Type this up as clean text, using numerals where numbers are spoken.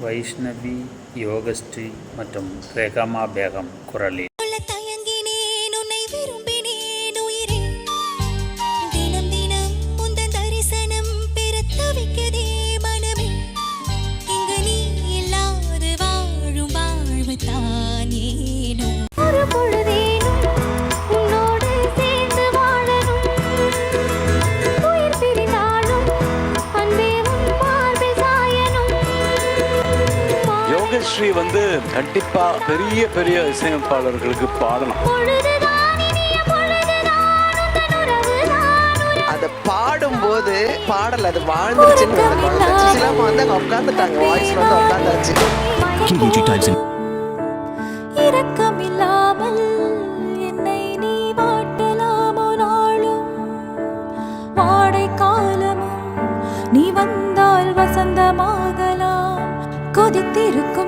வைஷ்ணவி, யோகஸ்ரீ மற்றும் ரேகமா பேகம் குரலில். யோகஸ்ரீ வந்து கண்டிப்பா பெரிய பெரிய இசையமைப்பாளர்களுக்கு பாடலாம். அதை பாடும்போது பாடல் அது வாழ்ந்துருச்சுன்னு உட்காந்துட்டாங்க. வாய்ஸ் வந்து உட்காந்தாச்சு. இரக்கமில்லாமல் என்னை நீ வாட்டலாமோ நாளும் வாடை காலமும் நீ வந்தால் வசந்தமாகலாம் கொதித்திருக்கும்